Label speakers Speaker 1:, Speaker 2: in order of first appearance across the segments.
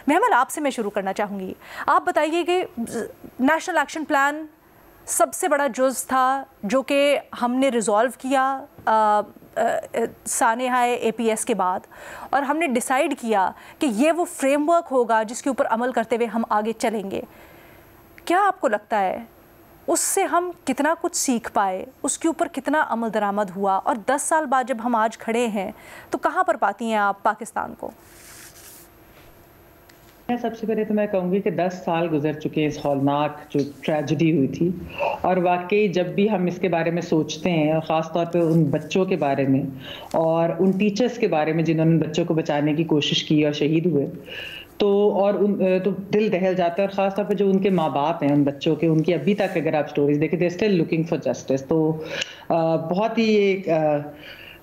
Speaker 1: محمل آپ سے میں شروع کرنا چاہوں گی. آپ بتائیے کہ نیشنل ایکشن پلان سب سے بڑا جز تھا جو کہ ہم نے ریزالو کیا سانحہ اے پی ایس کے بعد، اور ہم نے ڈیسائیڈ کیا کہ یہ وہ فریم ورک ہوگا جس کے اوپر عمل کرتے ہوئے ہم آگے چلیں گے. کیا آپ کو لگتا ہے اس سے ہم کتنا کچھ سیکھ پائے، اس کے اوپر کتنا عمل درآمد ہوا، اور 10 سال بعد جب ہم آج کھڑے ہیں تو کہاں پر پاتی ہیں آپ پاکستان کو؟
Speaker 2: سب سے پہلے تو میں کہوں گی کہ 10 سال گزر چکے اس ہولناک جو ٹریجڈی ہوئی تھی، اور واقعی جب بھی ہم اس کے بارے میں سوچتے ہیں، اور خاص طور پہ ان بچوں کے بارے میں اور ان ٹیچرز کے بارے میں جنہوں نے بچوں کو بچانے کی کوشش کی اور شہید ہوئے، تو دل دہل جاتا ہے. اور خاص طور پہ جو ان کے ماں باپ ہیں ان بچوں کے، ان کی ابھی تک اگر آپ سٹوریز دیکھیں، they still looking for justice. تو بہت ہی ایک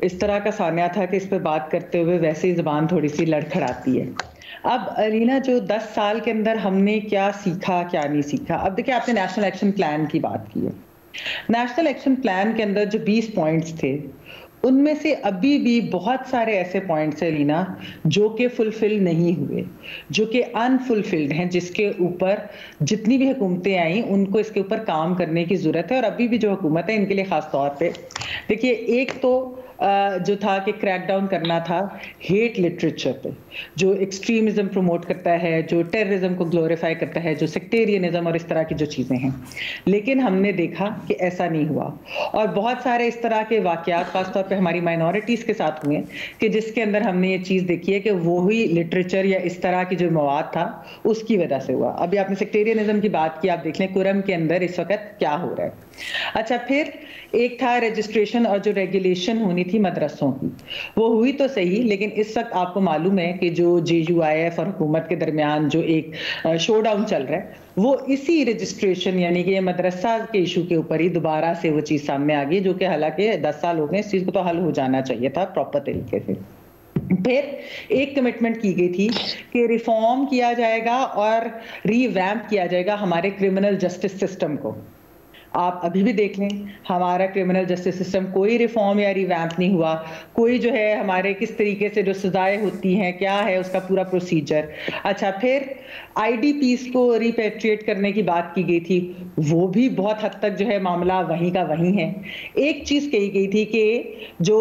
Speaker 2: اس طرح کا سانحہ تھا کہ اس پہ بات کرتے ہوئے ویسے ہی زبان تھوڑی سی لڑکھڑاتی ہے. اب ارینا جو 10 سال کے اندر ہم نے کیا سیکھا کیا نہیں سیکھا. اب دیکھیں، آپ نے نیشنل ایکشن پلان کی بات کی ہے. نیشنل ایکشن پلان کے اندر جو 20 پوائنٹس تھے، ان میں سے ابھی بھی بہت سارے ایسے پوائنٹس ہیں لینا جو کہ فلفل نہیں ہوئے، جو کہ انفلفلڈ ہیں، جس کے اوپر جتنی بھی حکومتیں آئیں ان کو اس کے اوپر کام کرنے کی ضرورت ہے. اور ابھی بھی جو حکومت ہے ان کے لیے خاص طور پہ دیکھیے، ایک تو جو تھا کہ کریک ڈاؤن کرنا تھا ہیٹ لٹریچر پہ، جو ایکسٹریمزم پروموٹ کرتا ہے، جو ٹیررزم کو گلوریفائی کرتا ہے، جو سیکٹیرینزم اور اس طرح کی جو چیزیں ہیں. لیکن ہم نے دیکھا کہ ایسا نہیں ہوا، اور بہت سارے اس طرح کے واقعات خاص طور پہ ہماری مائنورٹیز کے ساتھ ہوئے کہ جس کے اندر ہم نے یہ چیز دیکھی ہے کہ وہی لٹریچر یا اس طرح کی جو مواد تھا اس کی وجہ سے ہوا. ابھی آپ نے سیکٹیرینزم کی بات کی، آپ دیکھ لیں کرم کے اندر اس وقت کیا ہو رہا ہے. اچھا، پھر ایک تھا رجسٹریشن اور جو ریگولیشن ہونی تھی مدرسوں کی، وہ ہوئی تو صحیح، لیکن اس وقت آپ کو معلوم ہے کہ جو JUIF اور حکومت کے درمیان جو ایک شو ڈاؤن چل رہا ہے، وہ اسی رجسٹریشن یعنی کہ یہ مدرسہ کے ایشو کے اوپر ہی دوبارہ سے وہ چیز سامنے آ گئی، جو کہ حالانکہ 10 سال ہو گئے، اس چیز کو تو حل ہو جانا چاہیے تھا پراپر طریقے سے. پھر ایک کمٹمنٹ کی گئی تھی کہ ریفارم کیا جائے گا اور ری ویمپ کیا جائے گا ہمارے کرمنل جسٹس سسٹم کو. آپ ابھی بھی دیکھ لیں ہمارا کرمنل جسٹس سسٹم کوئی ریفارم یا ریویمپ نہیں ہوا. کوئی جو ہے ہمارے کس طریقے سے جو سزائیں ہوتی ہیں کیا ہے اس کا پورا پروسیجر. اچھا، پھر IDPs کو ریپیٹریٹ کرنے کی بات کی گئی تھی، وہ بھی بہت حد تک جو ہے معاملہ وہیں کا وہیں ہے. ایک چیز کہی گئی تھی کہ جو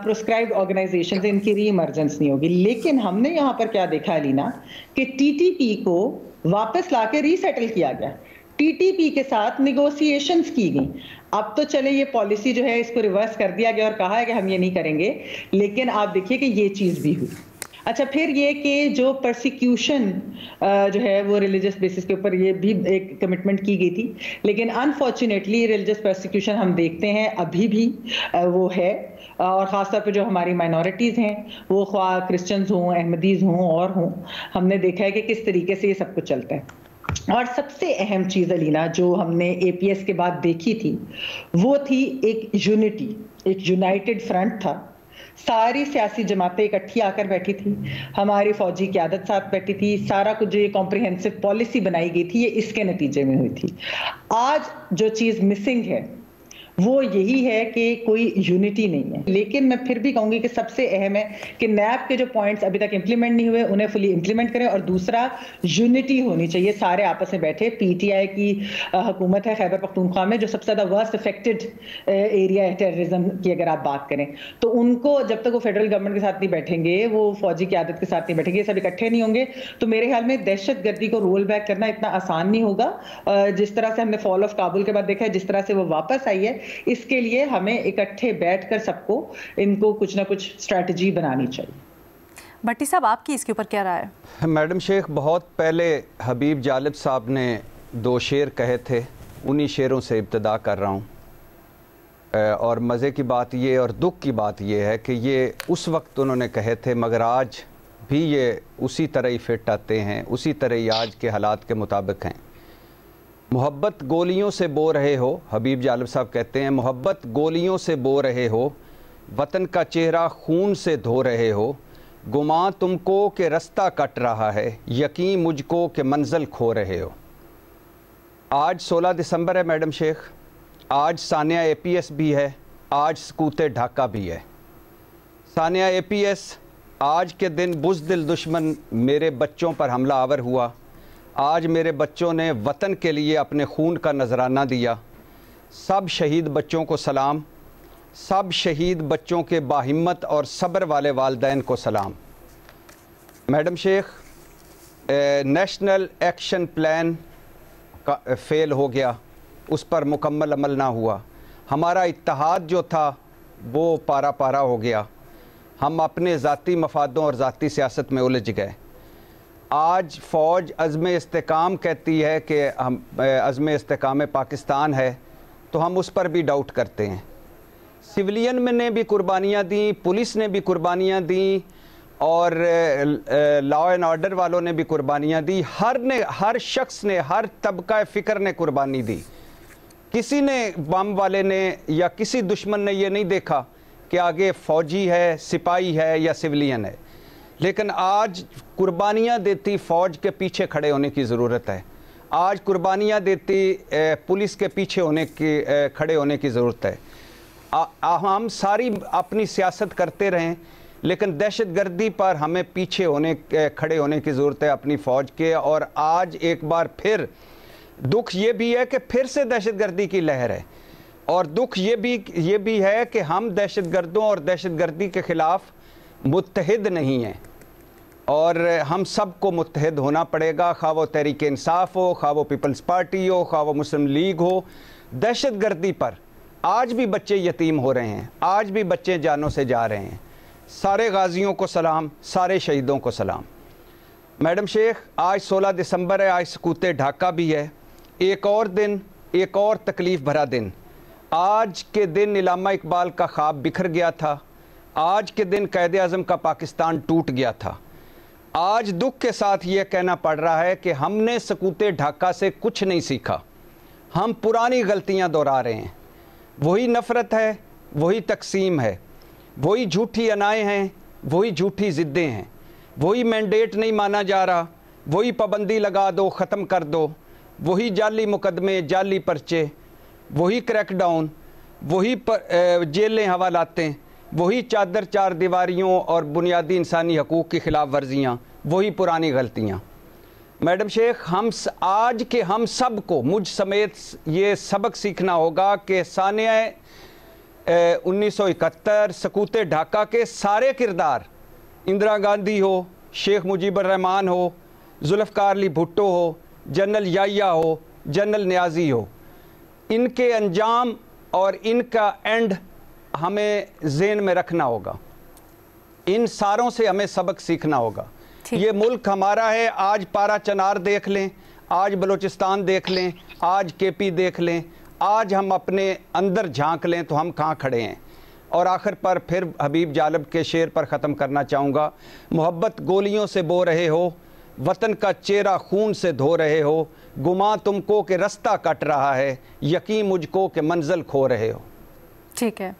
Speaker 2: پروسکرائبڈ آرگنائزیشنز ان کی ری ایمرجنس نہیں ہوگی، لیکن ہم نے یہاں پر کیا دیکھا لینا کہ TTP کو واپس لا کے ری سیٹل کیا گیا، TTP کے ساتھ نیگوسیشنز کی گئیں. اب تو چلے یہ پالیسی جو ہے اس کو ریورس کر دیا گیا اور کہا ہے کہ ہم یہ نہیں کریں گے، لیکن آپ دیکھیے کہ یہ چیز بھی ہوئی. اچھا، پھر یہ کہ جو پرسیکیوشن جو ہے وہ ریلیجس بیسس کے اوپر یہ بھی ایک کمٹمنٹ کی گئی تھی، لیکن انفارچونیٹلی ریلیجس پرسیکیوشن ہم دیکھتے ہیں ابھی بھی وہ ہے. اور خاص طور پہ جو ہماری مائنورٹیز ہیں، وہ خواہ کرسچنز ہوں، احمدیز ہوں اور ہوں، ہم نے دیکھا ہے کہ کس طریقے سے یہ سب کچھ چلتا ہے. اور سب سے اہم چیز علینا جو ہم نے APS کے بعد دیکھی تھی، وہ تھی ایک یونٹی، ایک یونائٹڈ فرنٹ تھا. ساری سیاسی جماعتیں اکٹھی آ کر بیٹھی تھی، ہماری فوجی قیادت ساتھ بیٹھی تھی، سارا کچھ جو یہ کمپریہنسو پالیسی بنائی گئی تھی یہ اس کے نتیجے میں ہوئی تھی. آج جو چیز مسنگ ہے وہ یہی ہے کہ کوئی یونٹی نہیں ہے. لیکن میں پھر بھی کہوں گی کہ سب سے اہم ہے کہ نیب کے جو پوائنٹس ابھی تک امپلیمنٹ نہیں ہوئے انہیں فلی امپلیمنٹ کریں، اور دوسرا یونٹی ہونی چاہیے، سارے آپس میں بیٹھے. PTI کی حکومت ہے خیبر پختونخوا میں، جو سب سے زیادہ ورسٹ افیکٹڈ ایریا ہے ٹیررزم کی اگر آپ بات کریں، تو ان کو جب تک وہ فیڈرل گورنمنٹ کے ساتھ نہیں بیٹھیں گے، وہ فوجی قیادت کے ساتھ نہیں بیٹھیں گے، سب اکٹھے نہیں ہوں گے، تو میرے خیال میں دہشت گردی کو رول بیک کرنا اتنا آسان نہیں ہوگا. جس طرح سے ہم نے فال آف کابل کے بعد دیکھا ہے، جس طرح سے وہ واپس آئی ہے، اس کے لیے ہمیں اکٹھے بیٹھ کر سب کو ان کو کچھ نہ کچھ اسٹریٹجی بنانی چاہیے.
Speaker 1: بھٹی صاحب، آپ کی اس کے اوپر کیا رائے ہے؟
Speaker 3: میڈم شیخ، بہت پہلے حبیب جالب صاحب نے 2 شعر کہے تھے، انہی شعروں سے ابتدا کر رہا ہوں. اور مزے کی بات یہ اور دکھ کی بات یہ ہے کہ یہ اس وقت انہوں نے کہے تھے، مگر آج بھی یہ اسی طرح ہی فٹ آتے ہیں، اسی طرح ہی آج کے حالات کے مطابق ہیں. محبت گولیوں سے بو رہے ہو، حبیب جالب صاحب کہتے ہیں، محبت گولیوں سے بو رہے ہو، وطن کا چہرہ خون سے دھو رہے ہو، گمان تم کو کہ رستہ کٹ رہا ہے، یقین مجھ کو کہ منزل کھو رہے ہو. آج 16 دسمبر ہے میڈم شیخ، آج سانحہ APS بھی ہے، آج سکوت ڈھاکہ بھی ہے. سانحہ APS آج کے دن بزدل دشمن میرے بچوں پر حملہ آور ہوا. آج میرے بچوں نے وطن کے لیے اپنے خون کا نذرانہ دیا. سب شہید بچوں کو سلام. سب شہید بچوں کے باہمت اور صبر والے والدین کو سلام. میڈم شیخ، نیشنل ایکشن پلان کا فیل ہو گیا، اس پر مکمل عمل نہ ہوا. ہمارا اتحاد جو تھا وہ پارا پارا ہو گیا. ہم اپنے ذاتی مفادوں اور ذاتی سیاست میں الجھ گئے. آج فوج عزم استحکام کہتی ہے کہ ہم عزم استحکام پاکستان ہے، تو ہم اس پر بھی ڈاؤٹ کرتے ہیں. سویلین میں نے بھی قربانیاں دیں، پولیس نے بھی قربانیاں دیں، اور لا اینڈ آرڈر والوں نے بھی قربانیاں دی. ہر شخص نے، ہر طبقہ فکر نے قربانی دی. کسی نے، بم والے نے یا کسی دشمن نے یہ نہیں دیکھا کہ آگے فوجی ہے، سپاہی ہے یا سویلین ہے. لیکن آج قربانیاں دیتی فوج کے پیچھے کھڑے ہونے کی ضرورت ہے. آج قربانیاں دیتی پولیس کے پیچھے کھڑے ہونے کی ضرورت ہے. ہم ساری اپنی سیاست کرتے رہیں، لیکن دہشت گردی پر ہمیں پیچھے کھڑے ہونے کی ضرورت ہے اپنی فوج کے. اور آج ایک بار پھر دکھ یہ بھی ہے کہ پھر سے دہشت گردی کی لہر ہے، اور دکھ یہ بھی ہے کہ ہم دہشت گردوں اور دہشت گردی کے خلاف متحد نہیں ہیں، اور ہم سب کو متحد ہونا پڑے گا، خواہ وہ تحریک انصاف ہو، خواہ وہ پیپلز پارٹی ہو، خواہ وہ مسلم لیگ ہو. دہشت گردی پر آج بھی بچے یتیم ہو رہے ہیں، آج بھی بچے جانوں سے جا رہے ہیں. سارے غازیوں کو سلام، سارے شہیدوں کو سلام. میڈم شیخ، آج 16 دسمبر ہے، آج سکوت ڈھاکہ بھی ہے. ایک اور دن، ایک اور تکلیف بھرا دن. آج کے دن علامہ اقبال کا خواب بکھر گیا تھا. آج کے دن قائد اعظم کا پاکستان ٹوٹ گیا تھا. آج دکھ کے ساتھ یہ کہنا پڑ رہا ہے کہ ہم نے سکوت ڈھاکہ سے کچھ نہیں سیکھا. ہم پرانی غلطیاں دہرا رہے ہیں. وہی نفرت ہے، وہی تقسیم ہے، وہی جھوٹی انائیں ہیں، وہی جھوٹی ضدیں ہیں. وہی مینڈیٹ نہیں مانا جا رہا، وہی پابندی لگا دو، ختم کر دو. وہی جعلی مقدمے، جعلی پرچے، وہی کریک ڈاؤن، وہی جیلیں حوالاتیں، وہی چادر چار دیواریوں اور بنیادی انسانی حقوق کی خلاف ورزیاں، وہی پرانی غلطیاں. میڈم شیخ، آج کے ہم سب کو، مجھ سمیت، یہ سبق سیکھنا ہوگا کہ سانحہ 1971 سکوت ڈھاکہ کے سارے کردار، اندرا گاندھی ہو، شیخ مجیب الرحمان ہو، ذوالفقار علی بھٹو ہو، جنرل یحییٰ ہو، جنرل نیازی ہو، ان کے انجام اور ان کا اینڈ ہمیں ذہن میں رکھنا ہوگا. ان ساروں سے ہمیں سبق سیکھنا ہوگا. یہ ملک ہمارا ہے. آج پارا چنار دیکھ لیں، آج بلوچستان دیکھ لیں، آج کے پی دیکھ لیں، آج ہم اپنے اندر جھانک لیں تو ہم کہاں کھڑے ہیں. اور آخر پر پھر حبیب جالب کے شعر پر ختم کرنا چاہوں گا. محبت گولیوں سے بو رہے ہو، وطن کا چہرہ خون سے دھو رہے ہو. گماں تم کو کہ رستہ کٹ رہا ہے، یقین مجھ کو کہ منزل کھو رہے ہو.
Speaker 1: ٹھیک ہے.